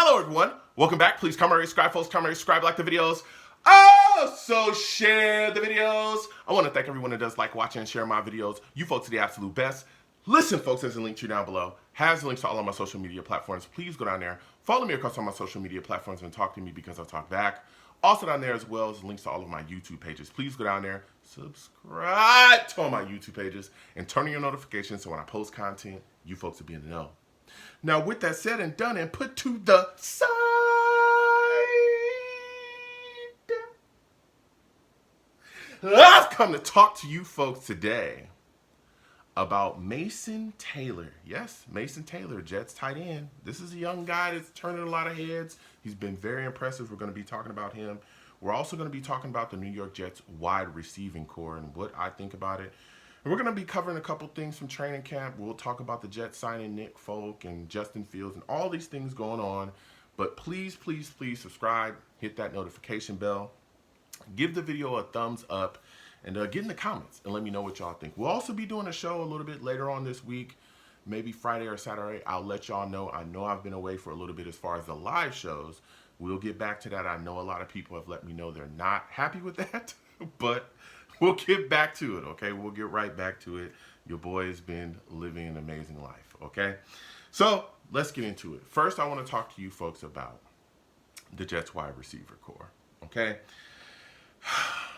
Hello everyone, welcome back. Please comment, subscribe, folks. Comment, subscribe, like the videos. Also share the videos. I want to thank everyone that does like, watch, and share my videos. You folks are the absolute best. Listen, folks, there's a link tree down below. Has links to all of my social media platforms. Please go down there, follow me across all my social media platforms, and talk to me because I'll talk back. Also down there as well as links to all of my YouTube pages. Please go down there, subscribe to all my YouTube pages, and turn on your notifications so when I post content, you folks will be in the know. Now, with that said and done and put to the side, I've come to talk to you folks today about Mason Taylor. Yes, Mason Taylor, Jets tight end. This is a young guy that's turning a lot of heads. He's been very impressive. We're going to be talking about him. We're also going to be talking about the New York Jets wide receiving core and what I think about it. And we're going to be covering a couple things from training camp. We'll talk about the Jets signing Nick Folk and Justin Fields and all these things going on. But please, please, please subscribe. Hit that notification bell. Give the video a thumbs up. And get in the comments and let me know what y'all think. We'll also be doing a show a little bit later on this week. Maybe Friday or Saturday. I'll let y'all know. I know I've been away for a little bit as far as the live shows. We'll get back to that. I know a lot of people have let me know they're not happy with that. But we'll get back to it, okay? We'll get right back to it. Your boy has been living an amazing life, okay? So let's get into it. First, I want to talk to you folks about the Jets wide receiver core, okay?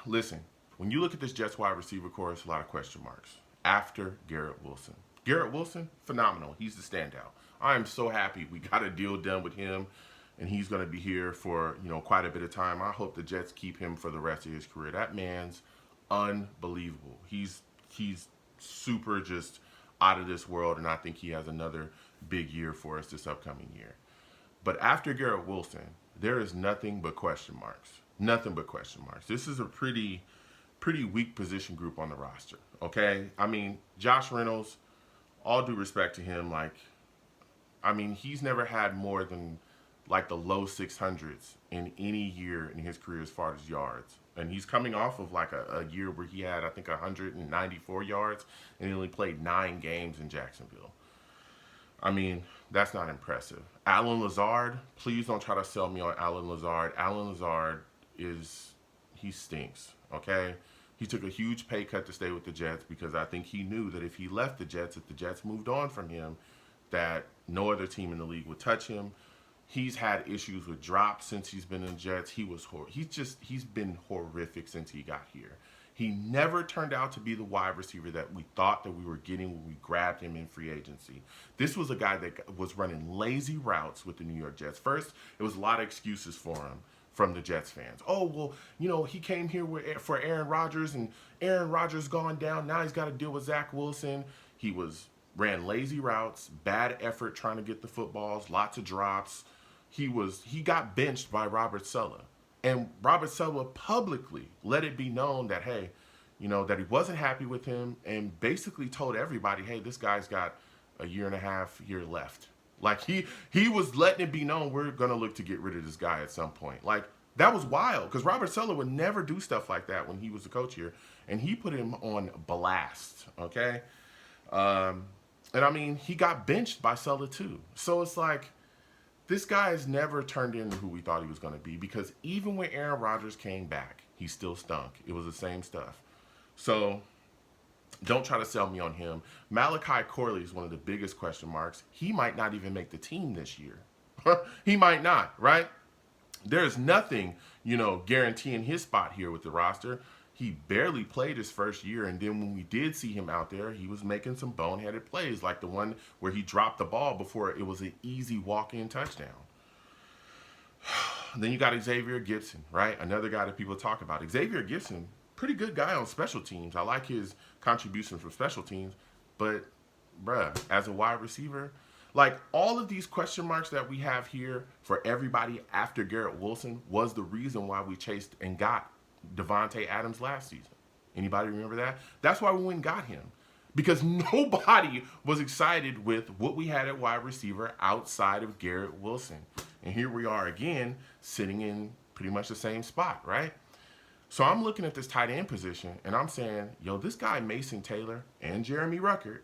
Listen, when you look at this Jets wide receiver core, it's a lot of question marks after Garrett Wilson. Garrett Wilson, phenomenal. He's the standout. I am so happy we got a deal done with him, and he's going to be here for, quite a bit of time. I hope the Jets keep him for the rest of his career. That man's unbelievable. He's super just out of this world, and I think he has another big year for us this upcoming year. But after Garrett Wilson, there is nothing but question marks. Nothing but question marks. This is a pretty weak position group on the roster, okay? I mean, Josh Reynolds, all due respect to him, he's never had more than the low 600s in any year in his career as far as yards. And he's coming off of a year where he had, I think, 194 yards, and he only played 9 games in Jacksonville. I mean, that's not impressive. Allen Lazard, please don't try to sell me on Allen Lazard. Allen Lazard he stinks, okay? He took a huge pay cut to stay with the Jets because I think he knew that if he left the Jets, if the Jets moved on from him, that no other team in the league would touch him. He's had issues with drops since he's been in the Jets. He's been horrific since he got here. He never turned out to be the wide receiver that we thought that we were getting when we grabbed him in free agency. This was a guy that was running lazy routes with the New York Jets. First, it was a lot of excuses for him from the Jets fans. Oh, well, he came here for Aaron Rodgers, and Aaron Rodgers gone down. Now he's got to deal with Zach Wilson. He ran lazy routes, bad effort trying to get the footballs, lots of drops. He got benched by Robert Saleh. And Robert Saleh publicly let it be known that, hey, that he wasn't happy with him, and basically told everybody, hey, this guy's got a year and a half left. He was letting it be known we're going to look to get rid of this guy at some point. That was wild because Robert Saleh would never do stuff like that when he was the coach here. And he put him on blast, okay? And he got benched by Saleh too. So it's this guy has never turned into who we thought he was going to be because even when Aaron Rodgers came back, he still stunk. It was the same stuff. So don't try to sell me on him. Malachi Corley is one of the biggest question marks. He might not even make the team this year. He might not, right? There's nothing, guaranteeing his spot here with the roster. He barely played his first year, and then when we did see him out there, he was making some boneheaded plays, like the one where he dropped the ball before it was an easy walk-in touchdown. Then you got Xavier Gibson, right? Another guy that people talk about. Xavier Gibson, pretty good guy on special teams. I like his contributions from special teams. But, bruh, as a wide receiver, all of these question marks that we have here for everybody after Garrett Wilson was the reason why we chased and got Devontae Adams last season. Anybody remember that? That's why we went and got him. Because nobody was excited with what we had at wide receiver outside of Garrett Wilson. And here we are again, sitting in pretty much the same spot, right? So I'm looking at this tight end position, and I'm saying, this guy Mason Taylor and Jeremy Ruckert,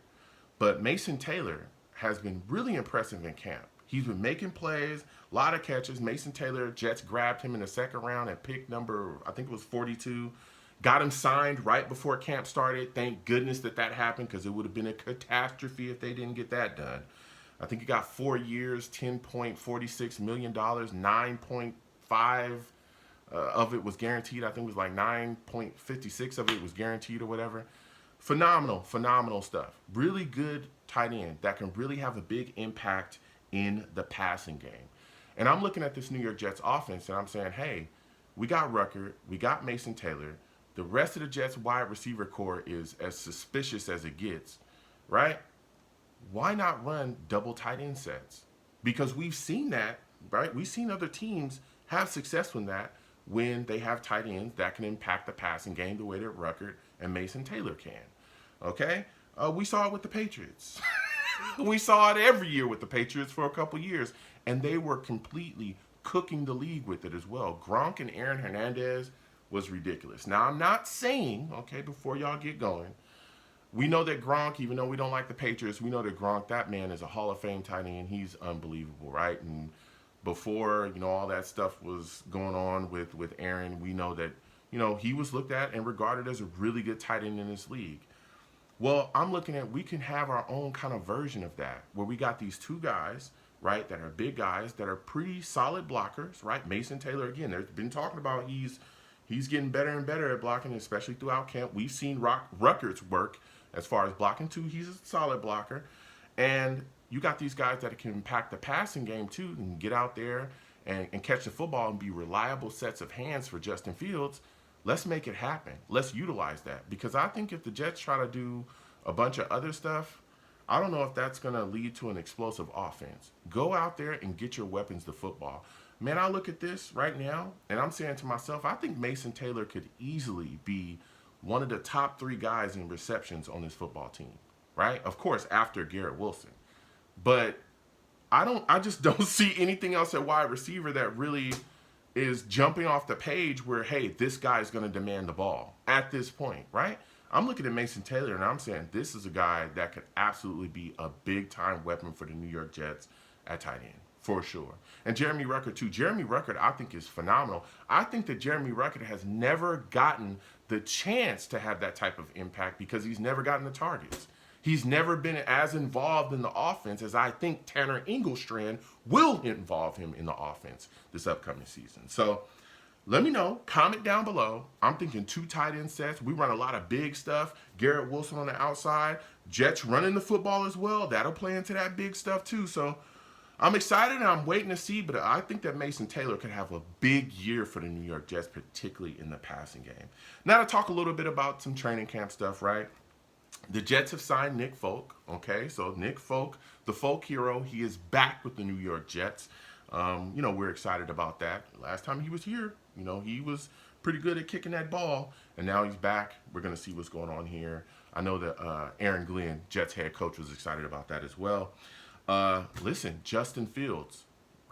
but Mason Taylor has been really impressive in camp. He's been making plays, a lot of catches. Mason Taylor, Jets grabbed him in the second round at pick number, I think it was 42. Got him signed right before camp started. Thank goodness that happened, because it would have been a catastrophe if they didn't get that done. I think he got 4 years, $10.46 million, 9.5 of it was guaranteed. I think it was like 9.56 of it was guaranteed or whatever. Phenomenal stuff. Really good tight end that can really have a big impact in the passing game. And I'm looking at this New York Jets offense and I'm saying, hey, we got Rucker, we got Mason Taylor. The rest of the Jets wide receiver core is as suspicious as it gets, right? Why not run double tight end sets? Because we've seen that, right? We've seen other teams have success with that when they have tight ends that can impact the passing game the way that Rucker and Mason Taylor can. Okay? We saw it with the Patriots. We saw it every year with the Patriots for a couple years, and they were completely cooking the league with it as well. Gronk and Aaron Hernandez was ridiculous. Now, I'm not saying, okay, before y'all get going, we know that Gronk, even though we don't like the Patriots, we know that Gronk, that man is a Hall of Fame tight end. He's unbelievable, right? And before, all that stuff was going on with Aaron, we know that, he was looked at and regarded as a really good tight end in this league. Well, I'm looking at, we can have our own kind of version of that, where we got these two guys, right, that are big guys, that are pretty solid blockers, right? Mason Taylor, again, there's been talking about he's getting better and better at blocking, especially throughout camp. We've seen Rucker's work as far as blocking, too. He's a solid blocker. And you got these guys that can impact the passing game, too, and get out there and catch the football and be reliable sets of hands for Justin Fields. Let's make it happen. Let's utilize that. Because I think if the Jets try to do a bunch of other stuff, I don't know if that's going to lead to an explosive offense. Go out there and get your weapons to football. Man, I look at this right now, and I'm saying to myself, I think Mason Taylor could easily be one of the top 3 guys in receptions on this football team, right? Of course, after Garrett Wilson. But I just don't see anything else at wide receiver that really is jumping off the page where, hey, this guy's going to demand the ball at this point, right? I'm looking at Mason Taylor and I'm saying this is a guy that could absolutely be a big-time weapon for the New York Jets at tight end, for sure. And Jeremy Rucker, too. Jeremy Rucker, I think, is phenomenal. I think that Jeremy Rucker has never gotten the chance to have that type of impact because he's never gotten the targets. He's never been as involved in the offense as I think Tanner Engelstrand will involve him in the offense this upcoming season. So let me know. Comment down below. I'm thinking 2 tight end sets. We run a lot of big stuff. Garrett Wilson on the outside. Jets running the football as well. That'll play into that big stuff too. So I'm excited and I'm waiting to see, but I think that Mason Taylor could have a big year for the New York Jets, particularly in the passing game. Now to talk a little bit about some training camp stuff, right? The Jets have signed Nick Folk, okay? So Nick Folk, the folk hero, he is back with the New York Jets. We're excited about that. Last time he was here, he was pretty good at kicking that ball, and now he's back. We're going to see what's going on here. I know that Aaron Glenn, Jets head coach, was excited about that as well. Listen, Justin Fields,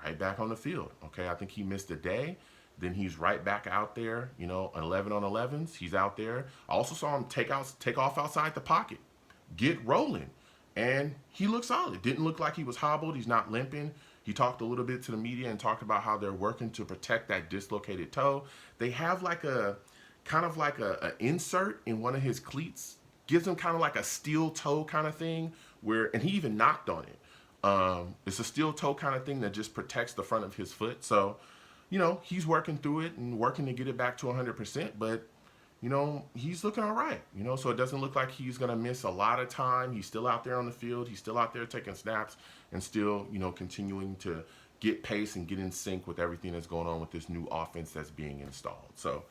right back on the field, okay? I think he missed a day. Then he's right back out there, 11 on 11s. He's out there. I also saw him take off outside the pocket, get rolling, and he looked solid. Didn't look like he was hobbled. He's not limping. He talked a little bit to the media and talked about how they're working to protect that dislocated toe. They have like a insert in one of his cleats, gives him kind of like a steel toe kind of thing and he even knocked on it. It's a steel toe kind of thing that just protects the front of his foot. So he's working through it and working to get it back to 100%, but, he's looking all right, so it doesn't look like he's going to miss a lot of time. He's still out there on the field. He's still out there taking snaps and still, continuing to get pace and get in sync with everything that's going on with this new offense that's being installed. So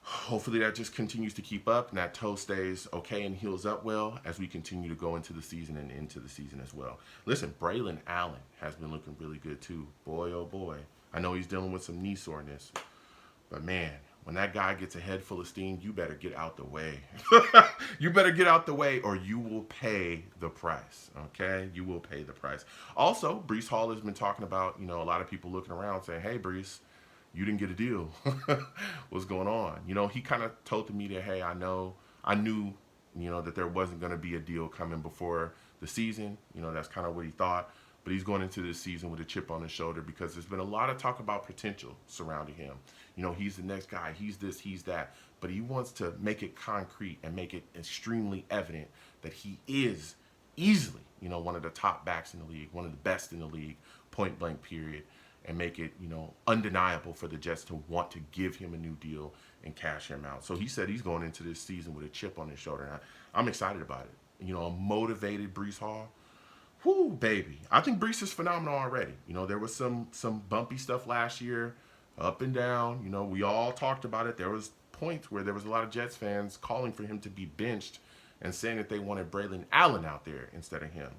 hopefully that just continues to keep up and that toe stays okay and heals up well as we continue to go into the season and into the season as well. Listen, Braylon Allen has been looking really good too. Boy, oh boy. I know he's dealing with some knee soreness, but man, when that guy gets a head full of steam, you better get out the way. You better get out the way or you will pay the price, okay? You will pay the price. Also, Breece Hall has been talking about, a lot of people looking around saying, hey, Breece, you didn't get a deal. What's going on? He kind of told the media, hey, I knew, that there wasn't going to be a deal coming before the season. That's kind of what he thought. but he's going into this season with a chip on his shoulder because there's been a lot of talk about potential surrounding him. You know, he's the next guy, he's this, he's that, but he wants to make it concrete and make it extremely evident that he is easily, you know, one of the top backs in the league, one of the best in the league, point blank period, and make it, you know, undeniable for the Jets to want to give him a new deal and cash him out. So he said he's going into this season with a chip on his shoulder. And I'm excited about it. You know, a motivated Breece Hall. Whoo, baby. I think Breece is phenomenal already. You know, there was some bumpy stuff last year, up and down. You know, we all talked about it. There was points where there was a lot of Jets fans calling for him to be benched and saying that they wanted Braylon Allen out there instead of him.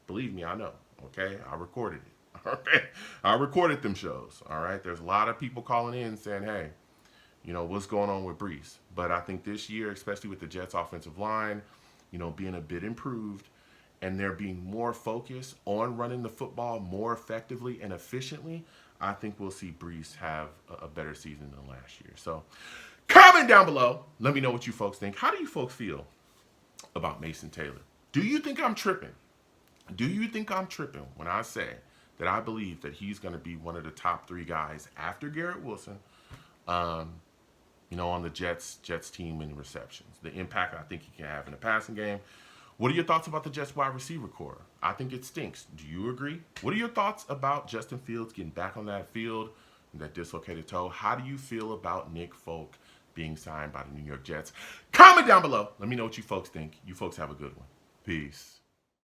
Believe me, I know. Okay, I recorded it. Okay, I recorded them shows. All right, there's a lot of people calling in saying, "Hey, you know what's going on with Breece?" But I think this year, especially with the Jets' offensive line, you know, being a bit improved, and there being more focus on running the football more effectively and efficiently, I think we'll see Breece have a better season than last year. So, comment down below. Let me know what you folks think. How do you folks feel about Mason Taylor? Do you think I'm tripping? Do you think I'm tripping when I say that I believe that he's going to be one of the top 3 guys after Garrett Wilson, you know, on the Jets team in receptions? The impact I think he can have in the passing game. What are your thoughts about the Jets wide receiver core? I think it stinks. Do you agree? What are your thoughts about Justin Fields getting back on that field and that dislocated toe? How do you feel about Nick Folk being signed by the New York Jets? Comment down below. Let me know what you folks think. You folks have a good one. Peace.